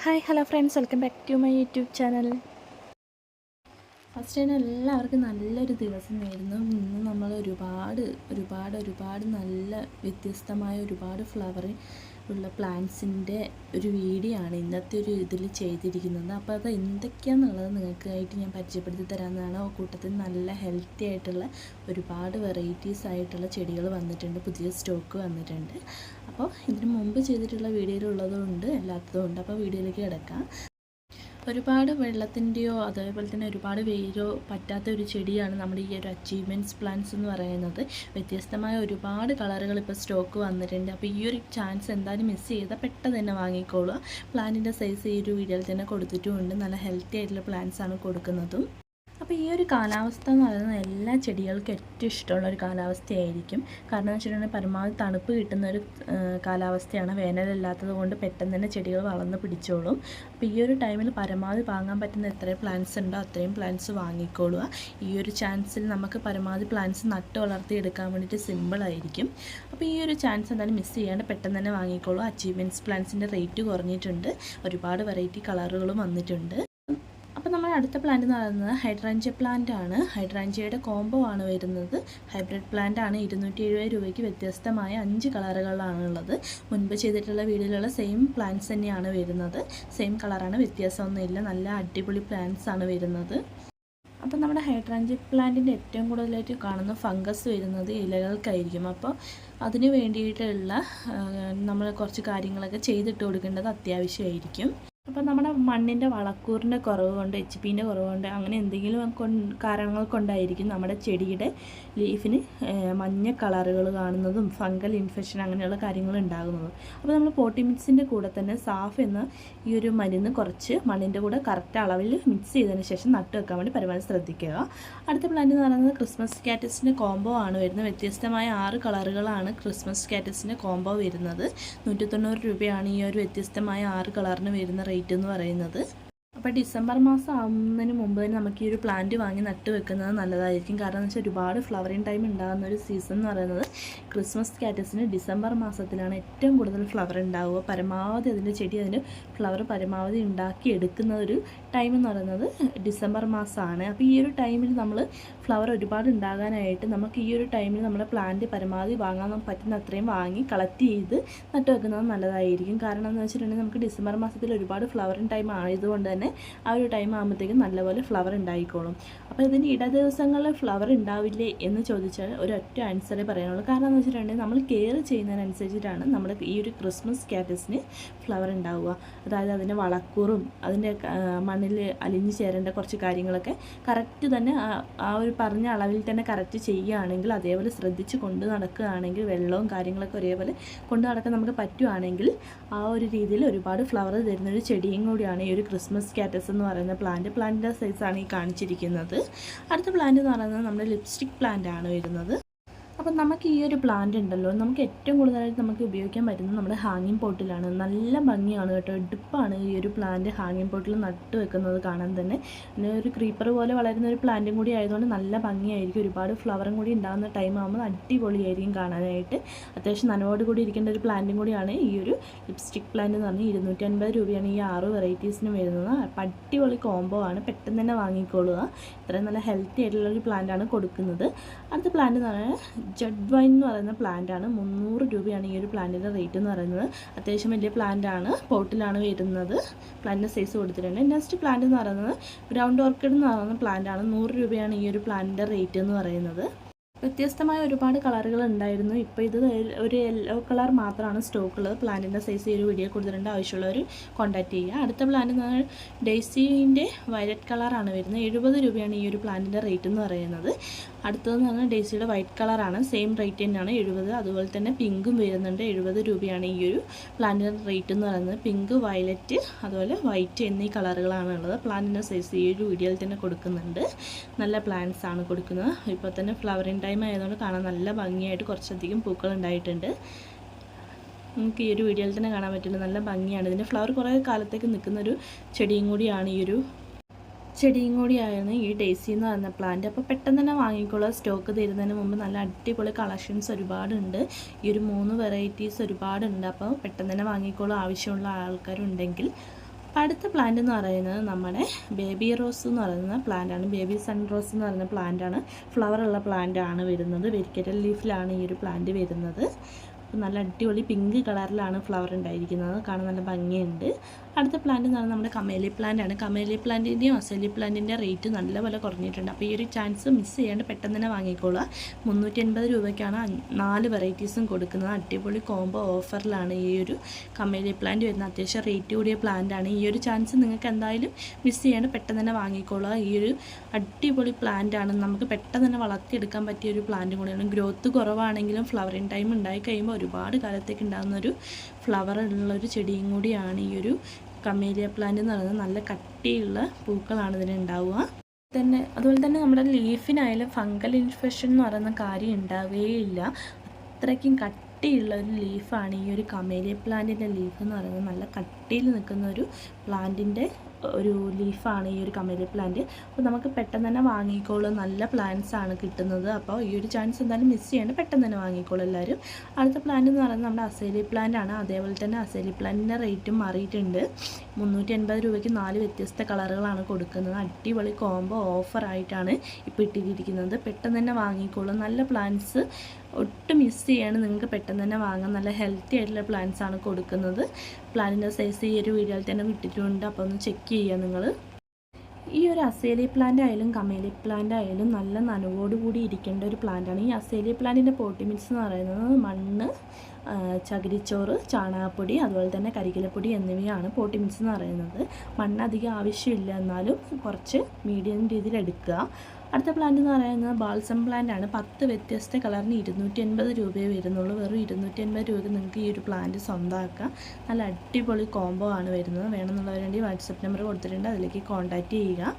Hi hello friends, welcome back to my YouTube channel. First തന്നെ എല്ലാവർക്കും നല്ലൊരു ദിവസം നേരുന്നു. ഇന്ന് നമ്മൾ ഒരുപാട് നല്ല വ്യത്യസ്തമായ ഒരുപാട് ഫ്ലവർ ഉള്ള പ്ലാന്റ്സിൻ്റെ ഒരു വീഡിയോ ആണ് ഇന്നത്തെ ഒരു ഇതിൽ ചെയ്തിരിക്കുന്നത്. അപ്പോൾ അത് എന്തൊക്കെയാണെന്നുള്ളത് നിങ്ങൾക്കായിട്ട് ഞാൻ പരിചയപ്പെടുത്തി തരാമെന്നാണ്. ആ കൂട്ടത്തിൽ നല്ല ഹെൽത്തി ആയിട്ടുള്ള ഒരുപാട് വെറൈറ്റീസ് ആയിട്ടുള്ള ചെടികൾ വന്നിട്ടുണ്ട്, പുതിയ സ്റ്റോക്ക് വന്നിട്ടുണ്ട്. അപ്പോൾ ഇതിന് മുമ്പ് ചെയ്തിട്ടുള്ള വീഡിയോയിലുള്ളതുകൊണ്ട് അല്ലാത്തതുകൊണ്ട്. അപ്പോൾ വീഡിയോയിലേക്ക് കിടക്കാം. ഒരുപാട് വെള്ളത്തിൻ്റെയോ അതേപോലെ തന്നെ ഒരുപാട് വെയിലോ പറ്റാത്ത ഒരു ചെടിയാണ് നമ്മുടെ ഈ ഒരു അച്ചീവ്മെൻറ്റ്സ് പ്ലാന്റ്സ് എന്ന് പറയുന്നത്. വ്യത്യസ്തമായ ഒരുപാട് കളറുകൾ ഇപ്പോൾ സ്റ്റോക്ക് വന്നിട്ടുണ്ട്. അപ്പോൾ ഈ ഒരു ചാൻസ് എന്തായാലും മിസ് ചെയ്താൽ പെട്ടെന്ന് തന്നെ വാങ്ങിക്കോളുക. പ്ലാന്റിൻ്റെ സൈസ് ഈ ഒരു വീഡിയോയിൽ തന്നെ കൊടുത്തിട്ടുമുണ്ട്. നല്ല ഹെൽത്തി ആയിട്ടുള്ള പ്ലാന്റ്സ് ആണ് കൊടുക്കുന്നതും. അപ്പോൾ ഈ ഒരു കാലാവസ്ഥ എന്ന് പറയുന്നത് എല്ലാ ചെടികൾക്കും ഏറ്റവും ഇഷ്ടമുള്ള ഒരു കാലാവസ്ഥയായിരിക്കും. കാരണം എന്ന് വെച്ചിട്ടുണ്ടെങ്കിൽ പരമാവധി തണുപ്പ് കിട്ടുന്ന ഒരു കാലാവസ്ഥയാണ്. വേനലില്ലാത്തത് കൊണ്ട് പെട്ടെന്ന് തന്നെ ചെടികൾ വളർന്ന് പിടിച്ചോളും. അപ്പോൾ ഈ ഒരു ടൈമിൽ പരമാവധി വാങ്ങാൻ പറ്റുന്ന എത്രയും പ്ലാന്റ്സ് ഉണ്ടോ അത്രയും പ്ലാന്റ്സ് വാങ്ങിക്കോളുക. ഈ ഒരു ചാൻസിൽ നമുക്ക് പരമാവധി പ്ലാന്റ്സ് നട്ട് വളർത്തി എടുക്കാൻ വേണ്ടിയിട്ട് സിമ്പിളായിരിക്കും. അപ്പോൾ ഈ ഒരു ചാൻസ് എന്തായാലും മിസ് ചെയ്യാണ്ട് പെട്ടെന്ന് തന്നെ വാങ്ങിക്കോളുക. അച്ചീവ്മെൻറ്റ്സ് പ്ലാന്റ്സിൻ്റെ റേറ്റ് കുറഞ്ഞിട്ടുണ്ട്, ഒരുപാട് വെറൈറ്റി കളറുകളും വന്നിട്ടുണ്ട്. അപ്പോൾ നമ്മൾ അടുത്ത പ്ലാന്റ് എന്ന് പറയുന്നത് ഹൈഡ്രാഞ്ചിയ പ്ലാന്റ് ആണ്. ഹൈഡ്രാഞ്ചിയയുടെ കോംബോ ആണ് വരുന്നത്. ഹൈബ്രിഡ് പ്ലാന്റ് ആണ്. 270 രൂപയ്ക്ക് വ്യത്യസ്തമായ 5 കളറുകളാണുള്ളത്. മുൻപ് ചെയ്തിട്ടുള്ള വീഡിയോയിലുള്ള സെയിം പ്ലാന്റ്സ് തന്നെയാണ് വരുന്നത്. സെയിം കളറാണ്, വ്യത്യാസമൊന്നുമില്ല. നല്ല അടിപൊളി പ്ലാന്റ്സ് ആണ് വരുന്നത്. അപ്പോൾ നമ്മുടെ ഹൈഡ്രാഞ്ചിയ പ്ലാന്റിൻ്റെ ഏറ്റവും കൂടുതലായിട്ട് കാണുന്ന ഫംഗസ് വരുന്നത് ഇലകൾക്കായിരിക്കും. അപ്പോൾ അതിന് വേണ്ടിയിട്ടുള്ള നമ്മൾ കുറച്ച് കാര്യങ്ങളൊക്കെ ചെയ്തിട്ട് കൊടുക്കേണ്ടത് അത്യാവശ്യമായിരിക്കും. അപ്പോൾ നമ്മുടെ മണ്ണിൻ്റെ വളക്കൂറിൻ്റെ കുറവ് കൊണ്ട്, HP-ൻ്റെ കുറവ് കൊണ്ട്, അങ്ങനെ എന്തെങ്കിലും കാരണങ്ങൾ കൊണ്ടായിരിക്കും നമ്മുടെ ചെടിയുടെ ലീഫിന് മഞ്ഞ കളറുകൾ കാണുന്നതും ഫംഗൽ ഇൻഫെക്ഷൻ അങ്ങനെയുള്ള കാര്യങ്ങൾ ഉണ്ടാകുന്നതും. അപ്പോൾ നമ്മൾ പോട്ടി മിക്സിൻ്റെ കൂടെ തന്നെ സാഫ് എന്ന ഈ ഒരു മരുന്ന് കുറച്ച് മണ്ണിൻ്റെ കൂടെ കറക്റ്റ് അളവിൽ മിക്സ് ചെയ്തതിന് ശേഷം നട്ട് വെക്കാൻ വേണ്ടി പരമാവധി ശ്രദ്ധിക്കുക. അടുത്ത പ്ലാന്റ് എന്ന് പറയുന്നത് ക്രിസ്മസ് കാറ്റസിൻ്റെ കോംബോ ആണ് വരുന്നത്. വ്യത്യസ്തമായ 6 കളറുകളാണ് ക്രിസ്മസ് കാറ്റസിൻ്റെ കോംബോ വരുന്നത്. 190 രൂപയാണ് ഈ ഒരു വ്യത്യസ്തമായ 6 കളറിന് വരുന്ന റേറ്റ് എന്ന് പറയുന്നത്. അപ്പോൾ ഡിസംബർ മാസം ആവുന്നതിന് മുമ്പ് തന്നെ നമുക്ക് ഈ ഒരു പ്ലാന്റ് വാങ്ങി നട്ട് വെക്കുന്നത് നല്ലതായിരിക്കും. കാരണം എന്ന് വെച്ചാൽ ഒരുപാട് ഫ്ലവറിങ് ടൈം ഉണ്ടാകുന്ന ഒരു സീസൺ എന്ന് പറയുന്നത് ക്രിസ്മസ് കാറ്റസിന് ഡിസംബർ മാസത്തിലാണ് ഏറ്റവും കൂടുതൽ ഫ്ലവർ ഉണ്ടാവുക. പരമാവധി അതിൻ്റെ ചെടി അതിൻ്റെ ഫ്ലവർ പരമാവധി ഉണ്ടാക്കി എടുക്കുന്ന ഒരു ടൈം എന്ന് പറയുന്നത് ഡിസംബർ മാസമാണ്. അപ്പോൾ ഈ ഒരു ടൈമിൽ നമ്മൾ ഫ്ലവർ ഒരുപാട് ഉണ്ടാകാനായിട്ട് നമുക്ക് ഈ ഒരു ടൈമിൽ നമ്മുടെ പ്ലാന്റ് പരമാവധി വാങ്ങാൻ പറ്റുന്ന അത്രയും വാങ്ങി കളക്ട് ചെയ്ത് നട്ട് വെക്കുന്നത് നല്ലതായിരിക്കും. കാരണം എന്ന് വെച്ചിട്ടുണ്ടെങ്കിൽ നമുക്ക് ഡിസംബർ മാസത്തിൽ ഒരുപാട് ഫ്ലവറിങ് ടൈം ആയതുകൊണ്ട് തന്നെ ആ ഒരു ടൈം ആകുമ്പോഴത്തേക്കും നല്ലപോലെ ഫ്ലവർ ഉണ്ടായിക്കോളും. അപ്പോൾ ഇതിന് ഇട ദിവസങ്ങളിൽ ഫ്ലവർ ഉണ്ടാവില്ലേ എന്ന് ചോദിച്ചാൽ ഒരൊറ്റ ആൻസറേ പറയാനുള്ളൂ. കാരണം എന്ന് വെച്ചിട്ടുണ്ടെങ്കിൽ നമ്മൾ കെയർ ചെയ്യുന്നതിനനുസരിച്ചിട്ടാണ് നമ്മുടെ ഈ ഒരു ക്രിസ്മസ് കാറ്റസിന് ഫ്ലവർ ഉണ്ടാവുക. അതായത് അതിൻ്റെ വളക്കൂറും അതിൻ്റെ മണ്ണിൽ അലിഞ്ഞു ചേരേണ്ട കുറച്ച് കാര്യങ്ങളൊക്കെ കറക്റ്റ് തന്നെ ആ ഒരു പറഞ്ഞ അളവിൽ തന്നെ കറക്റ്റ് ചെയ്യുകയാണെങ്കിൽ, അതേപോലെ ശ്രദ്ധിച്ച് കൊണ്ട് നടക്കുകയാണെങ്കിൽ, വെള്ളവും കാര്യങ്ങളൊക്കെ ഒരേപോലെ കൊണ്ട് നടക്കാൻ നമുക്ക് പറ്റുകയാണെങ്കിൽ ആ ഒരു രീതിയിൽ ഒരുപാട് ഫ്ലവർ തരുന്നൊരു ചെടിയും കൂടിയാണ് ഈ ഒരു ക്രിസ്മസ് കാറ്റസ് എന്ന് പറയുന്ന പ്ലാന്റിൻ്റെ സൈസാണ് ഈ കാണിച്ചിരിക്കുന്നത്. അടുത്ത പ്ലാന്റ് എന്ന് പറയുന്നത് നമ്മുടെ ലിപ്സ്റ്റിക് പ്ലാന്റ് ആണ് വരുന്നത്. അപ്പം നമുക്ക് ഈ ഒരു പ്ലാന്റ് ഉണ്ടല്ലോ, നമുക്ക് ഏറ്റവും കൂടുതലായിട്ട് നമുക്ക് ഉപയോഗിക്കാൻ പറ്റുന്നത് നമ്മുടെ ഹാങ്ങിങ് പോട്ടിലാണ്. നല്ല ഭംഗിയാണ് കേട്ടോ, എടുപ്പാണ് ഈ ഒരു പ്ലാന്റ് ഹാങ്ങിങ് പോട്ടിൽ നട്ട് വെക്കുന്നത് കാണാൻ തന്നെ. പിന്നെ ഒരു ക്രീപ്പർ പോലെ വളരുന്ന ഒരു പ്ലാന്റും കൂടി ആയതുകൊണ്ട് നല്ല ഭംഗിയായിരിക്കും. ഒരുപാട് ഫ്ലവറും കൂടി ഉണ്ടാകുന്ന ടൈം ആകുമ്പോൾ അടിപൊളിയായിരിക്കും കാണാനായിട്ട്. അത്യാവശ്യം നനവോട് കൂടി ഇരിക്കേണ്ട ഒരു പ്ലാന്റും കൂടിയാണ് ഈ ഒരു ലിപ്സ്റ്റിക് പ്ലാന്റ് എന്ന് പറഞ്ഞാൽ 250 രൂപയാണ് ഈ 6 വെറൈറ്റീസിന് വരുന്നത്. അടിപൊളി കോംബോ ആണ്, പെട്ടെന്ന് തന്നെ വാങ്ങിക്കോളുക. ഇത്രയും നല്ല ഹെൽത്തി ആയിട്ടുള്ളൊരു പ്ലാന്റാണ് കൊടുക്കുന്നത്. അടുത്ത പ്ലാന്റ് എന്ന് പറഞ്ഞാൽ ജഡ് വൈൻ എന്ന് പറയുന്ന പ്ലാന്റാണ്. 300 രൂപയാണ് ഈ ഒരു പ്ലാന്റിൻ്റെ റേറ്റ് എന്ന് പറയുന്നത്. അത്യാവശ്യം വലിയ പ്ലാന്റാണ്, പോട്ടിലാണ് വരുന്നത്. പ്ലാന്റിൻ്റെ സൈസ് കൊടുത്തിട്ടുണ്ട്. നെക്സ്റ്റ് പ്ലാന്റ് എന്ന് പറയുന്നത് ഗ്രൗണ്ട് ഓർക്കിഡ് എന്ന് പറയുന്ന പ്ലാന്റാണ്. 100 രൂപയാണ് ഈ ഒരു പ്ലാന്റിൻ്റെ റേറ്റ് എന്ന് പറയുന്നത്. വ്യത്യസ്തമായ ഒരുപാട് കളറുകൾ ഉണ്ടായിരുന്നു. ഇപ്പോൾ ഇത് ഒരു യെല്ലോ കളർ മാത്രമാണ് സ്റ്റോക്കുള്ളത്. പ്ലാന്റിൻ്റെ സൈസ് ഈ ഒരു വീഡിയോ കൊടുത്തിട്ടുണ്ട്. ആവശ്യമുള്ളവർ കോൺടാക്ട് ചെയ്യുക. അടുത്ത പ്ലാന്റ് എന്ന് പറഞ്ഞാൽ ഡെയ്സിൻ്റെ വയലറ്റ് കളറാണ് വരുന്നത്. 70 രൂപയാണ് ഈ ഒരു പ്ലാന്റിൻ്റെ റേറ്റ് എന്ന് പറയുന്നത്. അടുത്തതെന്ന് പറഞ്ഞാൽ ഡെയ്സിയുടെ വൈറ്റ് കളറാണ്. സെയിം റേറ്റ് തന്നെയാണ് 70. അതുപോലെ തന്നെ പിങ്കും വരുന്നുണ്ട്. 70 രൂപയാണ് ഈ ഒരു പ്ലാന്റിൻ്റെ റേറ്റ് എന്ന് പറയുന്നത്. പിങ്ക്, വയലറ്റ്, അതുപോലെ വൈറ്റ് എന്നീ കളറുകളാണ് ഉള്ളത്. പ്ലാന്റിൻ്റെ സൈസ് ഈ ഒരു വീഡിയോയിൽ തന്നെ കൊടുക്കുന്നുണ്ട്. നല്ല പ്ലാന്റ്സ് ആണ് കൊടുക്കുന്നത്. ഇപ്പോൾ തന്നെ ഫ്ലവറിങ് ടൈം ആയതുകൊണ്ട് കാണാൻ നല്ല ഭംഗിയായിട്ട് കുറച്ചധികം പൂക്കൾ ഉണ്ടായിട്ടുണ്ട്. നമുക്ക് ഈ ഒരു വീഡിയോയിൽ തന്നെ കാണാൻ പറ്റില്ല, നല്ല ഭംഗിയാണ്. ഇതിൻ്റെ ഫ്ലവർ കുറേ കാലത്തേക്ക് നിൽക്കുന്നൊരു ചെടിയും കൂടിയാണ് ഈ ഡെയ്സി എന്ന് പറയുന്ന പ്ലാന്റ്. അപ്പോൾ പെട്ടെന്ന് തന്നെ വാങ്ങിക്കോളുക. സ്റ്റോക്ക് തരുന്നതിന് മുമ്പ് നല്ല അടിപൊളി കളക്ഷൻസ് ഒരുപാടുണ്ട്. ഈ ഒരു 3 വെറൈറ്റീസ് ഒരുപാടുണ്ട്. അപ്പോൾ പെട്ടെന്ന് തന്നെ വാങ്ങിക്കോളുക ആവശ്യമുള്ള ആൾക്കാരുണ്ടെങ്കിൽ. അടുത്ത പ്ലാന്റ് എന്ന് പറയുന്നത് നമ്മുടെ ബേബി റോസ് എന്ന് പറയുന്ന പ്ലാന്റാണ്. ബേബി സൺ റോസ് എന്ന് പറയുന്ന പ്ലാന്റാണ്. ഫ്ലവറുള്ള പ്ലാന്റാണ് വരുന്നത്. വെരിക്കേറ്റഡ് ലീഫിലാണ് ഈ ഒരു പ്ലാന്റ് വരുന്നത്. നല്ല അടിപൊളി പിങ്ക് കളറിലാണ് ഫ്ലവർ ഉണ്ടായിരിക്കുന്നത്. കാണാൻ നല്ല ഭംഗിയുണ്ട്. അടുത്ത പ്ലാന്റ് എന്ന് പറയുന്നത് നമ്മുടെ കമേലി പ്ലാന്റ് ആണ്. കമേലി പ്ലാന്റിൻ്റെയും അസേലി പ്ലാന്റിൻ്റെ റേറ്റ് നല്ലപോലെ കുറഞ്ഞിട്ടുണ്ട്. അപ്പോൾ ഈ ഒരു ചാൻസ് മിസ് ചെയ്യാണ്ട് പെട്ടെന്ന് തന്നെ വാങ്ങിക്കോളുക. 380 രൂപയ്ക്കാണ് 4 വെറൈറ്റീസും കൊടുക്കുന്നത്. അടിപൊളി കോംബോ ഓഫറിലാണ് ഈ ഒരു കമേലി പ്ലാന്റ് വരുന്നത്. അത്യാവശ്യം റേറ്റ് കൂടിയ പ്ലാന്റാണ്. ഈ ഒരു ചാൻസ് നിങ്ങൾക്ക് എന്തായാലും മിസ് ചെയ്യാണ്ട് പെട്ടെന്ന് തന്നെ വാങ്ങിക്കോളുക. ഈ ഒരു അടിപൊളി പ്ലാന്റാണ്. നമുക്ക് പെട്ടെന്ന് തന്നെ വളർത്തിയെടുക്കാൻ പറ്റിയ ഒരു പ്ലാന്റ് കൂടിയാണ്. ഗ്രോത്ത് കുറവാണെങ്കിലും ഫ്ലവറിങ് ടൈം ഉണ്ടായി കഴിയുമ്പോൾ ഒരുപാട് കാലത്തേക്ക് ഉണ്ടാകുന്നൊരു ഫ്ലവർ ഉള്ളൊരു ചെടിയും കൂടിയാണ് ഈ ഒരു കമേലിയ പ്ലാന്റ് എന്ന് പറയുന്നത്. നല്ല കട്ടിയുള്ള പൂക്കളാണ് ഇതിന് ഉണ്ടാവുക. അതുപോലെ തന്നെ നമ്മുടെ ലീഫിനായാലും ഫംഗൽ ഇൻഫെക്ഷൻ എന്ന് പറയുന്ന കാര്യം ഉണ്ടാവുകയില്ല. അത്രയ്ക്കും കട്ടിയുള്ള ഒരു ലീഫാണ് ഈ ഒരു കമേലിയ പ്ലാന്റിൻ്റെ ലീഫ് എന്ന് പറയുന്നത്. നല്ല കട്ടിയിൽ നിൽക്കുന്ന ഒരു പ്ലാന്റിൻ്റെ ഒരു ലീഫാണ് ഈ ഒരു കമേലിയ പ്ലാന്റ്. അപ്പോൾ നമുക്ക് പെട്ടെന്ന് തന്നെ വാങ്ങിക്കോളും. നല്ല പ്ലാന്റ്സ് ആണ് കിട്ടുന്നത്. അപ്പോൾ ഈ ഒരു ചാൻസ് എന്തായാലും മിസ് ചെയ്യാണ്ട് പെട്ടെന്ന് തന്നെ വാങ്ങിക്കോളും എല്ലാവരും. അടുത്ത പ്ലാന്റ് എന്ന് പറയുന്നത് നമ്മുടെ അസേലി പ്ലാന്റ് ആണ്. അതേപോലെ തന്നെ അസേലി പ്ലാന്റിൻ്റെ റേറ്റും മാറിയിട്ടുണ്ട്. 380 രൂപയ്ക്ക് 4 വ്യത്യസ്ത കളറുകളാണ് കൊടുക്കുന്നത്. അടിപൊളി കോംബോ ഓഫറായിട്ടാണ് ഇപ്പോൾ ഇട്ടിരിക്കുന്നത്. പെട്ടെന്ന് തന്നെ വാങ്ങിക്കോളും. നല്ല പ്ലാന്റ്സ് ഒട്ടും മിസ് ചെയ്യാണ്. നിങ്ങൾക്ക് പെട്ടെന്ന് തന്നെ വാങ്ങാം. നല്ല ഹെൽത്തി ആയിട്ടുള്ള പ്ലാന്റ്സ് ആണ് കൊടുക്കുന്നത്. പ്ലാന്റിൻ്റെ സൈസ് ഈ ഒരു വീഡിയോയിൽ തന്നെ വിട്ടിട്ടുണ്ട്. അപ്പോൾ ഒന്ന് ചെക്ക് ചെയ്യുക നിങ്ങൾ. ഈ ഒരു അസേലി പ്ലാന്റ് ആയാലും കമേലി പ്ലാന്റ് ആയാലും നല്ല നനവോടുകൂടി ഇരിക്കേണ്ട ഒരു പ്ലാന്റാണ്. ഈ അസേലി പ്ലാന്റിൻ്റെ പോട്ടി മിക്സ് എന്ന് പറയുന്നത് മണ്ണ്, ചകിരിച്ചോറ്, ചാണകപ്പൊടി, അതുപോലെ തന്നെ കരികിലപ്പൊടി എന്നിവയാണ് പോട്ടി മിക്സ് എന്ന് പറയുന്നത്. മണ്ണ് അധികം ആവശ്യമില്ല, എന്നാലും കുറച്ച് മീഡിയം രീതിയിൽ എടുക്കുക. അടുത്ത പ്ലാന്റ് എന്ന് പറയുന്നത് ബാൾസം പ്ലാന്റ് ആണ്. 10 വ്യത്യസ്ത കളറിന് 280 രൂപയെ വരുന്നുള്ളൂ. വെറും 280 രൂപയ്ക്ക് നിങ്ങൾക്ക് ഈ ഒരു പ്ലാന്റ് സ്വന്തമാക്കാം. നല്ല അടിപൊളി കോംബോ ആണ് വരുന്നത്. വേണമെന്നുള്ളവരുണ്ടെങ്കിൽ വാട്സപ്പ് നമ്പർ കൊടുത്തിട്ടുണ്ട്, അതിലേക്ക് കോൺടാക്റ്റ് ചെയ്യുക.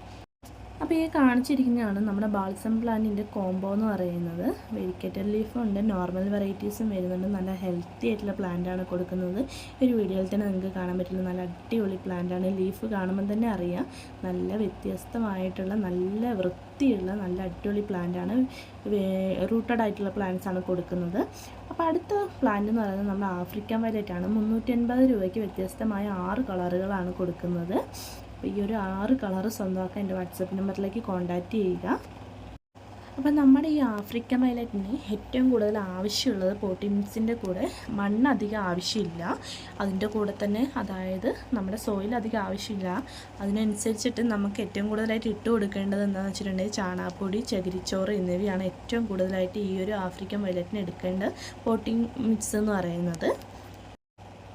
അപ്പോൾ ഈ കാണിച്ചിരിക്കുന്നതാണ് നമ്മുടെ ബാൾസം പ്ലാന്റിൻ്റെ കോംബോ എന്ന് പറയുന്നത്. വെരിക്കേറ്റഡ് ലീഫും ഉണ്ട്, നോർമൽ വെറൈറ്റീസും വരുന്നുണ്ട്. നല്ല ഹെൽത്തി ആയിട്ടുള്ള പ്ലാന്റാണ് കൊടുക്കുന്നത്. ഒരു വീഡിയോയിൽ തന്നെ നിങ്ങൾക്ക് കാണാൻ പറ്റില്ല. നല്ല അടിപൊളി പ്ലാന്റാണ്. ലീഫ് കാണുമ്പോൾ തന്നെ അറിയാം. നല്ല വ്യത്യസ്തമായിട്ടുള്ള നല്ല വൃത്തിയുള്ള നല്ല അടിപൊളി പ്ലാന്റാണ്. റൂട്ടഡ് ആയിട്ടുള്ള പ്ലാന്റ്സ് ആണ് കൊടുക്കുന്നത്. അപ്പോൾ അടുത്ത പ്ലാന്റ് എന്ന് പറയുന്നത് നമ്മുടെ ആഫ്രിക്കൻ വയലറ്റ് ആണ്. 380 രൂപയ്ക്ക് വ്യത്യസ്തമായ 6 കളറുകളാണ് കൊടുക്കുന്നത്. അപ്പോൾ ഈ ഒരു 6 കളറ് സ്വന്തമാക്കാൻ എൻ്റെ വാട്സപ്പ് നമ്പറിലേക്ക് കോൺടാക്റ്റ് ചെയ്യുക. അപ്പോൾ നമ്മുടെ ഈ ആഫ്രിക്കൻ വയലറ്റിന് ഏറ്റവും കൂടുതൽ ആവശ്യമുള്ളത് പോട്ടി മിക്സിൻ്റെ കൂടെ മണ്ണ് അധികം ആവശ്യമില്ല. അതിൻ്റെ കൂടെ തന്നെ അതായത് നമ്മുടെ സോയിൽ അധികം ആവശ്യമില്ല. അതിനനുസരിച്ചിട്ട് നമുക്ക് ഏറ്റവും കൂടുതലായിട്ട് ഇട്ട് കൊടുക്കേണ്ടത് എന്താണെന്ന് വെച്ചിട്ടുണ്ടെങ്കിൽ ചാണകപ്പൊടി, ചകിരിച്ചോറ് എന്നിവയാണ് ഏറ്റവും കൂടുതലായിട്ട് ഈ ഒരു ആഫ്രിക്കൻ വയലറ്റിന് എടുക്കേണ്ട പോട്ടിംഗ് മിക്സ് എന്ന് പറയുന്നത്.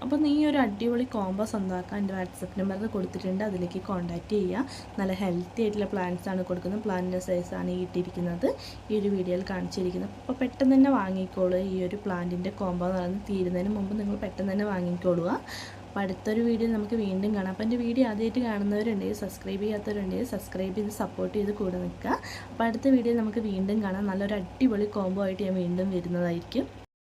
അപ്പോൾ നീ ഒരു അടിപൊളി കോംബോ സ്വന്തമാക്കാൻ എൻ്റെ വാട്സപ്പ് നമ്പറിൽ കൊടുത്തിട്ടുണ്ട്, അതിലേക്ക് കോൺടാക്റ്റ് ചെയ്യുക. നല്ല ഹെൽത്തി ആയിട്ടുള്ള പ്ലാന്റ്സ് ആണ് കൊടുക്കുന്നത്. പ്ലാന്റിൻ്റെ സൈസാണ് ഈ ഇട്ടിരിക്കുന്നത്, ഈ ഒരു വീഡിയോയിൽ കാണിച്ചിരിക്കുന്നത്. അപ്പോൾ പെട്ടെന്ന് തന്നെ വാങ്ങിക്കോളൂ. ഈ ഒരു പ്ലാന്റിൻ്റെ കോംബോ എന്ന് പറയുന്നത് തീരുന്നതിന് മുമ്പ് നിങ്ങൾ പെട്ടെന്ന് തന്നെ വാങ്ങിക്കോളുക. അപ്പോൾ അടുത്തൊരു വീഡിയോയിൽ നമുക്ക് വീണ്ടും കാണാം. അപ്പോൾ എൻ്റെ വീഡിയോ ആദ്യമായിട്ട് കാണുന്നവരുണ്ടെങ്കിൽ, സബ്സ്ക്രൈബ് ചെയ്യാത്തവരുണ്ടെങ്കിൽ സബ്സ്ക്രൈബ് ചെയ്ത് സപ്പോർട്ട് ചെയ്ത് കൂടെ നിൽക്കുക. അപ്പോൾ അടുത്ത വീഡിയോയിൽ നമുക്ക് വീണ്ടും കാണാം. നല്ലൊരു അടിപൊളി കോംബോ ആയിട്ട് ഞാൻ വീണ്ടും വരുന്നതായിരിക്കും.